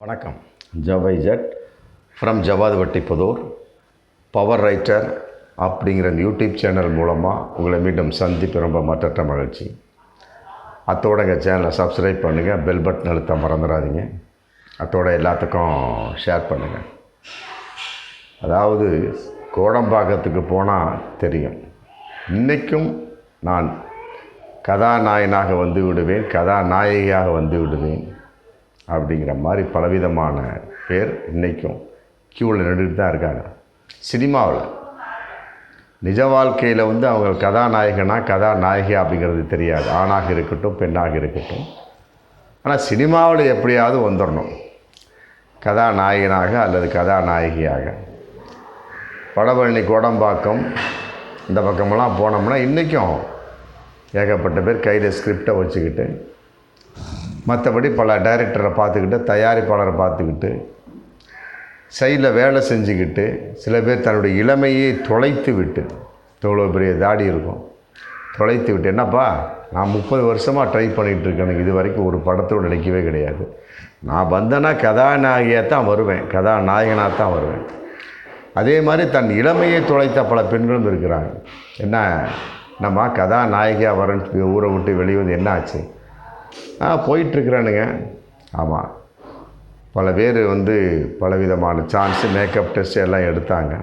வணக்கம். ஜவைஜட் from ஜவாதுவட்டிப்புதூர் power writer அப்படிங்கிற YouTube channel மூலமாக உங்களை மீண்டும் சந்திப்பு ரொம்ப மற்றற்ற மகிழ்ச்சி. அத்தோட எங்கள் சேனலை சப்ஸ்கிரைப் பண்ணுங்கள், பெல் பட்டன் அழுத்த மறந்துடாதீங்க. அத்தோட எல்லாத்துக்கும் ஷேர் பண்ணுங்கள். அதாவது கோடம்பாக்கத்துக்கு போனால் தெரியும், இன்றைக்கும் நான் கதாநாயகனாக வந்து விடுவேன், கதாநாயகியாக வந்து விடுவேன் அப்படிங்கிற மாதிரி பலவிதமான பேர் இன்றைக்கும் க்யூவில் நின்றுட்டு தான் இருக்காங்க. சினிமாவில் நிஜ வாழ்க்கையில் வந்து அவங்க கதாநாயகனா கதாநாயகி அப்படிங்கிறது தெரியாது, ஆணாக இருக்கட்டும் பெண்ணாக இருக்கட்டும். ஆனால் சினிமாவில் எப்படியாவது வந்துடணும் கதாநாயகனாக அல்லது கதாநாயகியாக. வடபழனி கோடம்பாக்கம் இந்த பக்கமெல்லாம் போனோம்னா இன்றைக்கும் ஏகப்பட்ட பேர் கையில் ஸ்கிரிப்டை வச்சுக்கிட்டு, மற்றபடி பல டைரக்டரை பார்த்துக்கிட்டு, தயாரிப்பாளரை பார்த்துக்கிட்டு, சைடில் வேலை செஞ்சுக்கிட்டு, சில பேர் தன்னுடைய இளமையை தொலைத்து விட்டு, எவ்வளோ பெரிய தாடி இருக்கும், தொலைத்து விட்டு, என்னப்பா நான் 30 வருஷமாக ட்ரை பண்ணிகிட்ருக்கேன், இது வரைக்கும் ஒரு படத்தோடு நடிக்கவே கிடையாது, நான் வந்தேன்னா கதாநாயகியாக தான் வருவேன், கதாநாயகனாக தான் வருவேன். அதே மாதிரி தன் இளமையை தொலைத்த பல பெண்களும் இருக்கிறாங்க. என்ன நம்ம கதாநாயகியாக வரேன்னு ஊரை விட்டு வெளியே வந்து என்ன ஆச்சு? போயிட்டுருக்குறானுங்க. ஆமாம், பல பேர் வந்து பலவிதமான சான்ஸு, மேக்கப் டெஸ்ட் எல்லாம் எடுத்தாங்க.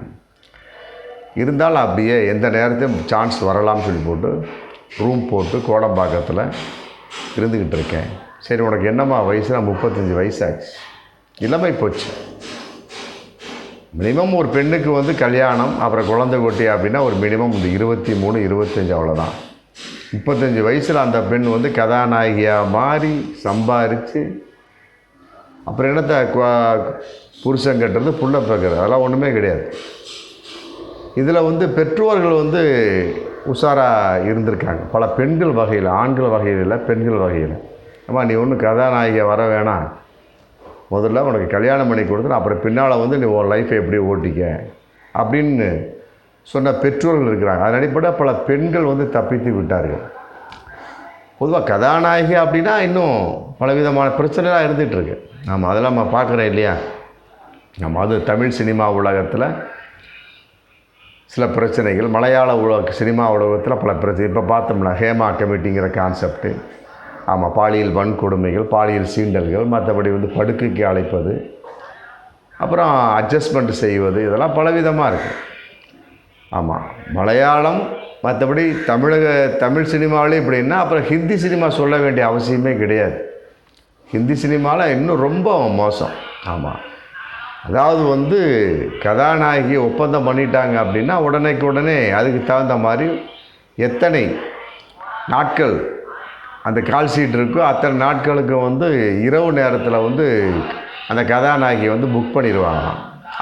இருந்தாலும் அப்படியே எந்த நேரத்தையும் சான்ஸ் வரலாம்னு சொல்லி போட்டு ரூம் போட்டு கோடம்பாக்கத்தில் இருந்துக்கிட்டு இருக்கேன். சரி, உனக்கு என்னம்மா வயசு? நான் 35 வயசாச்சு. இளமை போச்சு. மினிமம் ஒரு பெண்ணுக்கு வந்து கல்யாணம் அப்புறம் குழந்தை குட்டி அப்படின்னா ஒரு மினிமம் இந்த 23, 25 அவ்வளோதான். 35 வயசில் அந்த பெண் வந்து கதாநாயகியாக மாறி சம்பாரித்து அப்புறம் என்னத்தை புருஷன் கட்டுறது, புள்ள பார்க்குறது, அதெல்லாம் ஒன்றுமே கிடையாது. இதில் வந்து பெற்றோர்கள் வந்து உஷாராக இருந்திருக்காங்க பல பெண்கள் வகையில், ஆண்கள் வகையில் இல்லை, பெண்கள் வகையில். அம்மா நீ ஒன்றும் கதாநாயகியாக வர வேணாம், முதல்ல உனக்கு கல்யாணம் பண்ணி கொடுத்துட்டு அப்புறம் பின்னால் வந்து நீ உன் லைஃப்பை எப்படி ஓட்டிக்க அப்படின்னு சொன்ன பெற்றோர்கள் இருக்கிறாங்க. அதன் அடிப்படையில் பல பெண்கள் வந்து தப்பித்து விட்டார்கள். பொதுவாக கதாநாயகி அப்படின்னா இன்னும் பலவிதமான பிரச்சனைலாம் இருந்துகிட்ருக்கு. நம்ம அதெல்லாம் நம்ம பார்க்குறோம் இல்லையா? நம்ம அது தமிழ் சினிமா உலகத்தில் சில பிரச்சனைகள், மலையாள சினிமா உலகத்தில் பல பிரச்சனை. இப்போ பார்த்தோம்னா ஹேமா கமிட்டிங்கிற கான்செப்ட்டு, ஆமாம், பாலியல் வன்கொடுமைகள், பாலியல் சீண்டல்கள், மற்றபடி வந்து படுக்கைக்கு அழைப்பது, அப்புறம் அட்ஜஸ்ட்மெண்ட் செய்வது, இதெல்லாம் பலவிதமாக இருக்குது. ஆமாம், மலையாளம், மற்றபடி தமிழ் சினிமாவிலே இப்படின்னா அப்புறம் ஹிந்தி சினிமா சொல்ல வேண்டிய அவசியமே கிடையாது. ஹிந்தி சினிமாவில் இன்னும் ரொம்ப மோசம். ஆமாம், அதாவது வந்து கதாநாயகி ஒப்பந்தம் பண்ணிட்டாங்க அப்படின்னா உடனே அதுக்கு தகுந்த மாதிரி எத்தனை நாட்கள் அந்த கால் ஷீட் இருக்கோ அத்தனை நாட்களுக்கு வந்து இரவு நேரத்தில் வந்து அந்த கதாநாயகி வந்து புக் பண்ணிடுவாங்க.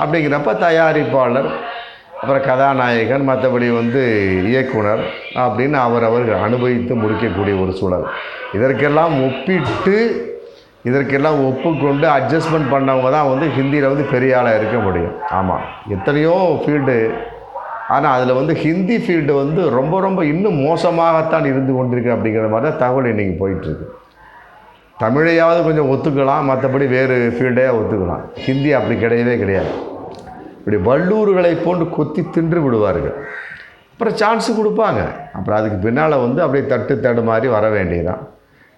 அப்படிங்கிறப்ப தயாரிப்பாளர், அப்புறம் கதாநாயகன், மற்றபடி வந்து இயக்குனர் அப்படின்னு அவர்கள் அனுபவித்து முடிக்கக்கூடிய ஒரு சூழல். இதற்கெல்லாம் ஒப்புக்கொண்டு அட்ஜஸ்ட்மெண்ட் பண்ணவங்க தான் வந்து ஹிந்தியில் வந்து பெரிய ஆளாக இருக்க முடியும். ஆமாம், எத்தனையோ ஃபீல்டு, ஆனால் அதில் வந்து ஹிந்தி ஃபீல்டு வந்து ரொம்ப இன்னும் மோசமாகத்தான் இருந்து கொண்டிருக்கு அப்படிங்கிற மாதிரி தான் தகவல் இன்றைக்கி போயிட்டுருக்கு. தமிழையாவது கொஞ்சம் ஒத்துக்கலாம், மற்றபடி வேறு ஃபீல்டே ஒத்துக்கலாம். ஹிந்தி அப்படி கிடையவே கிடையாது. இப்படி வல்லூர்களை போன்று கொத்தி தின்று விடுவார்கள். அப்புறம் சான்ஸு கொடுப்பாங்க, அப்புறம் அதுக்கு பின்னால் வந்து அப்படியே தட்டு மாதிரி வர வேண்டியதான்.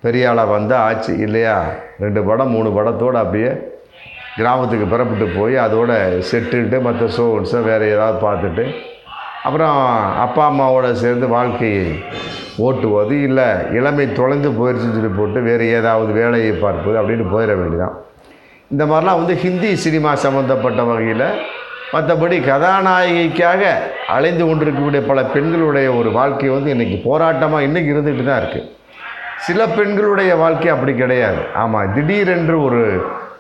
பெரிய ஆளாக வந்தால் ஆச்சு இல்லையா, 2 படம் 3 படத்தோடு அப்படியே கிராமத்துக்கு புறப்பட்டு போய் அதோட செட்டுட்டு மற்ற ஷோஸை வேறு ஏதாவது பார்த்துட்டு அப்புறம் அப்பா அம்மாவோட சேர்ந்து வாழ்க்கையை ஓட்டுவது, இல்லை இளமை தொலைந்து போயிடுச்சுன்னு சொல்லி போட்டு வேறு ஏதாவது வேலையை பார்ப்பது அப்படின்னு போயிட வேண்டியதான். இந்த மாதிரிலாம் வந்து ஹிந்தி சினிமா சம்மந்தப்பட்ட வகையில். மற்றபடி கதாநாயகிக்காக அலைந்து கொண்டிருக்கக்கூடிய பல பெண்களுடைய ஒரு வாழ்க்கை வந்து இன்றைக்கி போராட்டமாக இன்றைக்கி இருந்துகிட்டு தான் இருக்குது. சில பெண்களுடைய வாழ்க்கை அப்படி கிடையாது. ஆமாம், திடீரென்று ஒரு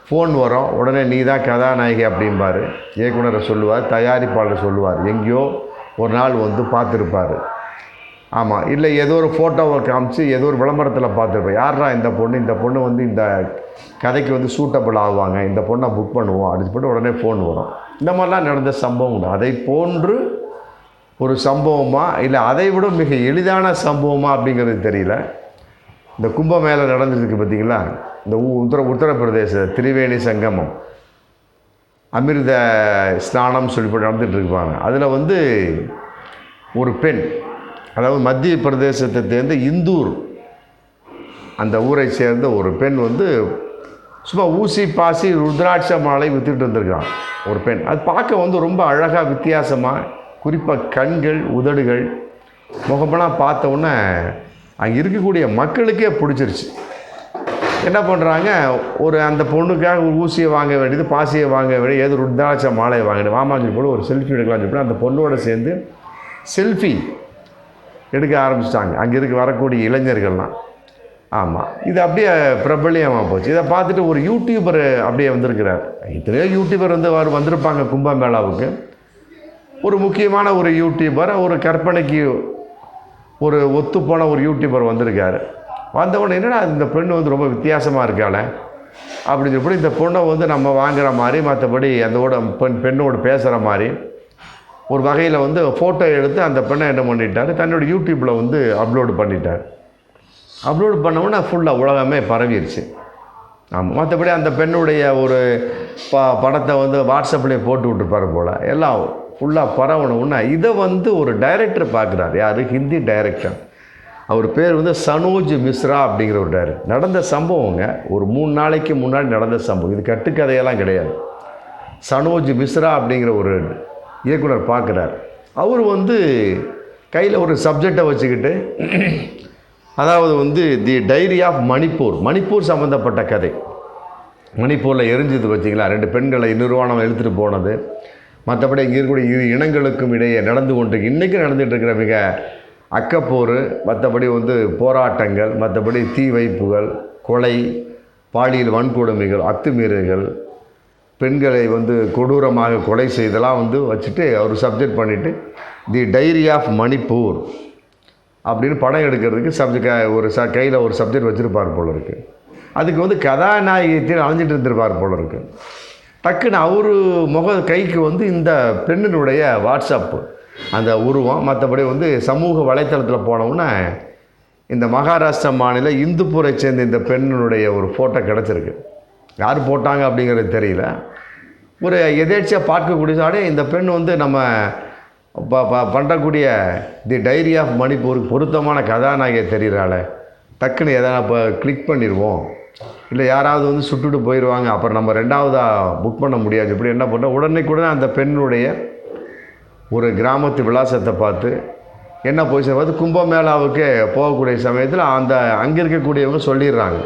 ஃபோன் வரும், உடனே நீ தான் கதாநாயகி அப்படிம்பார். இயக்குனரை சொல்லுவார், தயாரிப்பாளர் சொல்லுவார், எங்கேயோ ஒரு நாள் வந்து பார்த்துருப்பார். ஆமாம், இல்லை ஏதோ ஒரு ஃபோட்டோவை காமிச்சு ஏதோ ஒரு விளம்பரத்தில் பார்த்துருப்பேன், யாரா இந்த பொண்ணு வந்து இந்த கதைக்கு வந்து சூட்டபிள் ஆகுவாங்க, இந்த பொண்ணை புக் பண்ணுவோம் அப்படின்னு சொல்லிட்டு உடனே ஃபோன் வரும். இந்த மாதிரிலாம் நடந்த சம்பவம் உண்டு. அதை போன்று ஒரு சம்பவமா இல்லை அதை விட மிக எளிதான சம்பவமா அப்படிங்கிறது தெரியல. இந்த கும்பமேளா நடந்துருக்கு பார்த்தீங்களா, இந்த உத்தரப்பிரதேச திரிவேணி சங்கமம் அமிர்த ஸ்நானம் சொல்லி போட்டு நடந்துகிட்டு இருப்பாங்க. அதில் வந்து ஒரு பெண், அதாவது மத்திய பிரதேசத்தை சேர்ந்த இந்தூர் அந்த ஊரை சேர்ந்த ஒரு பெண் வந்து சும்மா ஊசி பாசி ருத்ராட்ச மாலை விற்றுட்டு இருந்திருக்கான் ஒரு பெண். அது பார்க்க வந்து ரொம்ப அழகாக வித்தியாசமாக, குறிப்பாக கண்கள் உதடுகள் முகமெல்லாம் பார்த்த உடனே அங்கே இருக்கக்கூடிய மக்களுக்கே பிடிச்சிருச்சு. என்ன பண்ணுறாங்க, அந்த பொண்ணுக்காக ஒரு ஊசியை வாங்க வேண்டியது, பாசியை வாங்க வேண்டியது, ஏதோ ருத்ராட்ச மாலையை வாங்கிட்டு வாமாஞ்சி போல ஒரு செல்ஃபி எடுக்கலாம்னு சொல்லி அந்த பொண்ணோடு சேர்ந்து செல்ஃபி எடுக்க ஆரம்பிச்சிட்டாங்க அங்கே வரக்கூடிய இளைஞர்கள்லாம். ஆமாம், இது அப்படியே பிரபலியமாக போச்சு. இதை பார்த்துட்டு ஒரு யூடியூபர் அப்படியே வந்திருக்கிறார். இத்தனையோ யூடியூபர் வந்திருப்பாங்க கும்பமேளாவுக்கு. ஒரு முக்கியமான ஒரு யூடியூபர், ஒரு கற்பனைக்கு ஒரு ஒத்துப்போன ஒரு யூடியூபர் வந்திருக்காரு. வந்தவொடனே என்னடா இந்த பெண் வந்து ரொம்ப வித்தியாசமாக இருக்காளே அப்படின்னு சொல்லி இந்த பொண்ணை வந்து நம்ம வாங்குகிற மாதிரி, மற்றபடி அதோட பெண்ணோடு பேசுகிற மாதிரி ஒரு வகையில் வந்து ஃபோட்டோ எடுத்து அந்த பெண்ணை என்ன பண்ணிட்டார், தன்னோட யூடியூப்பில் வந்து அப்லோடு பண்ணிட்டார். அப்லோடு பண்ணவுடனே ஃபுல்லாக உலகமே பரவிடுச்சு. ஆமாம், மற்றபடி அந்த பெண்ணுடைய ஒரு படத்தை வந்து வாட்ஸ்அப்லேயே போட்டு விட்டுருப்பார் போல், எல்லாம் ஃபுல்லாக பரவணுன்னா இதை வந்து ஒரு டைரக்டர் பார்க்குறாரு. யார்? ஹிந்தி டைரக்டர். அவர் பேர் வந்து சனோஜ் மிஸ்ரா அப்படிங்கிற ஒரு டைரக்டர். நடந்த சம்பவங்க, ஒரு 3 நாளைக்கு முன்னாடி நடந்த சம்பவம், இது கட்டுக்கதையெல்லாம் கிடையாது. சனோஜ் மிஸ்ரா அப்படிங்கிற ஒரு இயக்குனர் பார்க்குறார். அவர் வந்து கையில் ஒரு சப்ஜெக்டை வச்சுக்கிட்டு, அதாவது வந்து தி டைரி ஆஃப் மணிப்பூர் சம்மந்தப்பட்ட கதை. மணிப்பூரில் எரிஞ்சது வச்சிங்களா, 2 பெண்களை நிர்வாணம் இழுத்துட்டு போனது, மற்றபடி இங்கே இருக்கக்கூடிய 2 இனங்களுக்கும் இடையே நடந்து கொண்டு இன்றைக்கும் நடந்துகிட்டு இருக்கிற மிக அக்கப்போர், மற்றபடி வந்து போராட்டங்கள், மற்றபடி தீ வைப்புகள், கொலை, பாலியல் வன்கொடுமைகள், அத்துமீறல்கள், பெண்களை வந்து கொடூரமாக கொலை செய்தெல்லாம் வந்து வச்சுட்டு அவர் சப்ஜெக்ட் பண்ணிவிட்டு தி டைரி ஆஃப் மணிப்பூர் அப்படின்னு படம் எடுக்கிறதுக்கு ஒரு கையில் ஒரு சப்ஜெக்ட் வச்சுருப்பார் போல இருக்குது. அதுக்கு வந்து கதாநாயகத்தில் அலைஞ்சிட்டு இருந்திருப்பார் போல இருக்குது. டக்குன்னு அவர் கைக்கு வந்து இந்த பெண்ணினுடைய வாட்ஸ்அப்பு அந்த உருவம், மற்றபடி வந்து சமூக வலைத்தளத்தில் போனோம்னா இந்த மகாராஷ்டிரா மாநில இந்துப்பூரை சேர்ந்த இந்த பெண்ணினுடைய ஒரு ஃபோட்டோ கிடச்சிருக்கு. யார் போட்டாங்க அப்படிங்கிறது தெரியல. ஒரு எதேர்ச்சியாக பார்க்கக்கூடிய இந்த பெண் வந்து நம்ம பண்ணக்கூடிய தி டைரி ஆஃப் மணிப்பூருக்கு பொருத்தமான கதாநாயகி தெரிகிறாள், டக்குன்னு எதனா இப்போ கிளிக் பண்ணிடுவோம், இல்லை யாராவது வந்து சுட்டுட்டு போயிடுவாங்க, அப்புறம் நம்ம 2வதாக புக் பண்ண முடியாது. இப்படி என்ன பண்ணோம், உடனே அந்த பெண்ணுடைய ஒரு கிராமத்து விலாசத்தை பார்த்து என்ன பொசிஷன் பார்த்து கும்பமேளாவுக்கு போகக்கூடிய சமயத்தில் அங்கே இருக்கக்கூடியவங்க சொல்லிடுறாங்க,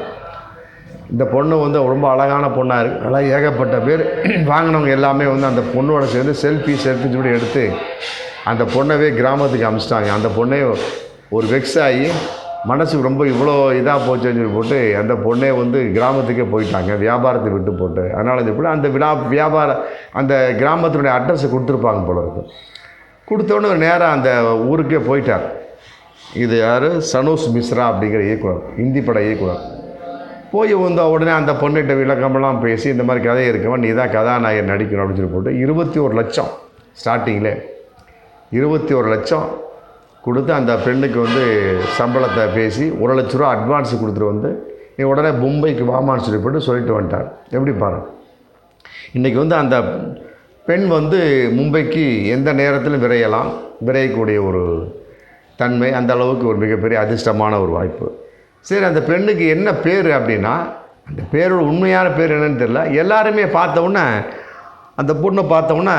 இந்த பொண்ணு வந்து ரொம்ப அழகான பொண்ணாக இருக்குது, நல்லா ஏகப்பட்ட பேர் வாங்கினவங்க எல்லாமே வந்து அந்த பொண்ணோட சேர்ந்து செல்ஃபி சொல்லி எடுத்து அந்த பொண்ணவே கிராமத்துக்கு அனுப்பிச்சிட்டாங்க. அந்த பொண்ணே ஒரு வெக்ஸ் ஆகி மனசுக்கு ரொம்ப இவ்வளோ இதாக போச்சுன்னு சொல்லி போட்டு அந்த பொண்ணே வந்து கிராமத்துக்கே போயிட்டாங்க, வியாபாரத்தை விட்டு போட்டு. அதனால் இது போல் அந்த வியாபாரம் அந்த கிராமத்தினுடைய அட்ரஸை கொடுத்துருப்பாங்க போல இருக்கும். கொடுத்தோன்னே நேராக அந்த ஊருக்கே போயிட்டார். இது யார்? சனோஜ் மிஸ்ரா அப்படிங்கிற இயக்குனர், ஹிந்தி பட இயக்குனர். போய் வந்து உடனே அந்த பொண்ணிட்ட விளக்கமெல்லாம் பேசி இந்த மாதிரி கதை இருக்கவன் நீ தான் கதாநாயகன் நடிக்கணும் அப்படின்னு சொல்லி போட்டு 21 லட்சம் ஸ்டார்டிங்கில் 21 லட்சம் கொடுத்து அந்த பெண்ணுக்கு வந்து சம்பளத்தை பேசி 1 லட்ச ரூபா அட்வான்ஸு கொடுத்துட்டு வந்து நீ உடனே மும்பைக்கு வாமான்னு சொல்லி போட்டு சொல்லிட்டு வந்துட்டார். எப்படி பாருங்க, இன்றைக்கி வந்து அந்த பெண் வந்து மும்பைக்கு எந்த நேரத்திலும் விரையக்கூடிய ஒரு தன்மை, அந்த அளவுக்கு ஒரு மிகப்பெரிய அதிர்ஷ்டமான ஒரு வாய்ப்பு. சரி, அந்த பெண்ணுக்கு என்ன பேர் அப்படின்னா, அந்த பேரோட உண்மையான பேர் என்னன்னு தெரியல. எல்லாருமே பார்த்தோன்னே அந்த பொண்ணை பார்த்தோன்னே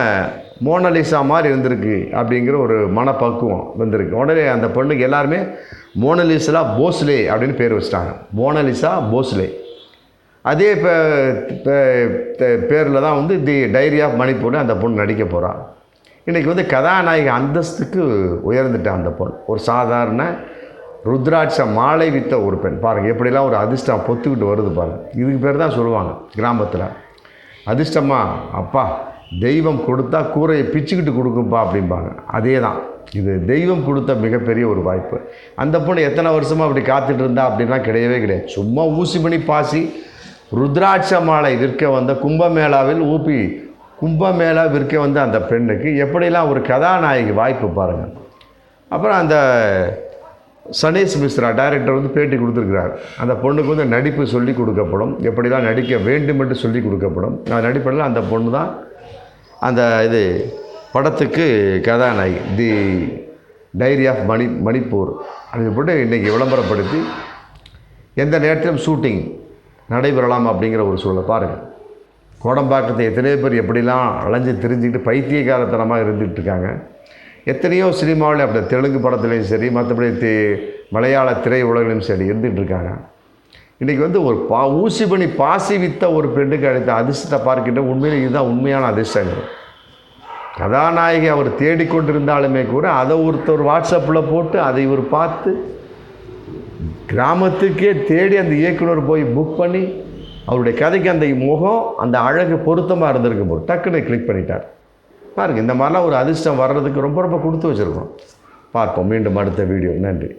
மோனலிசா மாதிரி இருந்திருக்கு அப்படிங்கிற ஒரு மனப்பக்குவம் வந்திருக்கு. உடனே அந்த பொண்ணுக்கு எல்லாருமே மோனலிசா போஸ்லே அப்படின்னு பேர் வச்சிட்டாங்க, மோனலிசா போஸ்லே. அதே பேரில் தான் வந்து தி டைரி ஆஃப் மணிப்பூர் அந்த பொண்ணு நடிக்க போகிறான். இன்றைக்கி வந்து கதாநாயகி அந்தஸ்துக்கு உயர்ந்துட்டான் அந்த பொண்ணு. ஒரு சாதாரண ருத்ராட்ச மாலை வித்த ஒரு பெண். பாருங்கள் எப்படிலாம் ஒரு அதிர்ஷ்டம் பொத்துக்கிட்டு வருது பாருங்கள். இதுக்கு பேர் தான் சொல்லுவாங்க கிராமத்தில், அதிர்ஷ்டமா அப்பா தெய்வம் கொடுத்தா கூரையை பிச்சுக்கிட்டு கொடுக்கும்பா அப்படிம்பாங்க. அதே தான் இது, தெய்வம் கொடுத்த மிகப்பெரிய ஒரு வாய்ப்பு. அந்த பொண்ணு எத்தனை வருஷமாக அப்படி காத்துட்டு இருந்தா அப்படின்லாம் கிடையவே கிடையாது. சும்மா ஊசி பண்ணி பாசி ருத்ராட்ச மாலை விற்க வந்த கும்பமேளாவில் கும்பமேளா விற்க வந்த அந்த பெண்ணுக்கு எப்படிலாம் ஒரு கதாநாயகி வாய்ப்பு பாருங்கள். அப்புறம் அந்த சனீஷ் மிஸ்ரா டைரக்டர் வந்து பேட்டி கொடுத்துருக்கிறார். அந்த பொண்ணுக்கு வந்து நடிப்பு சொல்லி கொடுக்கப்படும், எப்படிலாம் நடிக்க வேண்டும் என்று சொல்லி கொடுக்கப்படும். நான் நடிப்பதில் அந்த பொண்ணு தான் அந்த இது படத்துக்கு கதாநாயகி. தி டைரி ஆஃப் மணிப்பூர் அது போட்டு இன்றைக்கி விளம்பரப்படுத்தி எந்த நேரத்திலும் ஷூட்டிங் நடைபெறலாம் அப்படிங்கிற ஒரு சூழலை பாருங்கள். கோடம்பாக்கத்தை எத்தனையோ பேர் எப்படிலாம் அலைஞ்சு திரிஞ்சுக்கிட்டு பைத்தியகாரத்தனமாக இருந்துகிட்ருக்காங்க. எத்தனையோ சினிமாவில் அப்படி தெலுங்கு படத்துலையும் சரி, மற்றபடி மலையாள திரை உலகிலும் சரி இருந்துகிட்ருக்காங்க. இன்றைக்கி வந்து ஒரு ஊசி பண்ணி பாசி வித்த ஒரு பெண்ணுக்கு அழைத்த அதிர்ஷ்டத்தை பார்க்கிட்ட உண்மையிலே இதுதான் உண்மையான அதிர்ஷ்டங்கள். கதாநாயகி அவர் தேடிக்கொண்டிருந்தாலுமே கூட அதை ஒருத்தர் வாட்ஸ்அப்பில் போட்டு அதை இவர் பார்த்து கிராமத்துக்கே தேடி அந்த இயக்குனர் போய் புக் பண்ணி அவருடைய கதைக்கு அந்த முகம் அந்த அழகு பொருத்தமாக இருந்திருக்கும் போது டக்குன்னு கிளிக் பண்ணிட்டார். பாருங்கள், இந்த மாதிரிலாம் ஒரு அதிர்ஷ்டம் வர்றதுக்கு ரொம்ப ரொம்ப கொடுத்து வச்சுருக்கோம். பார்ப்போம் மீண்டும் அடுத்த வீடியோ. நன்றி.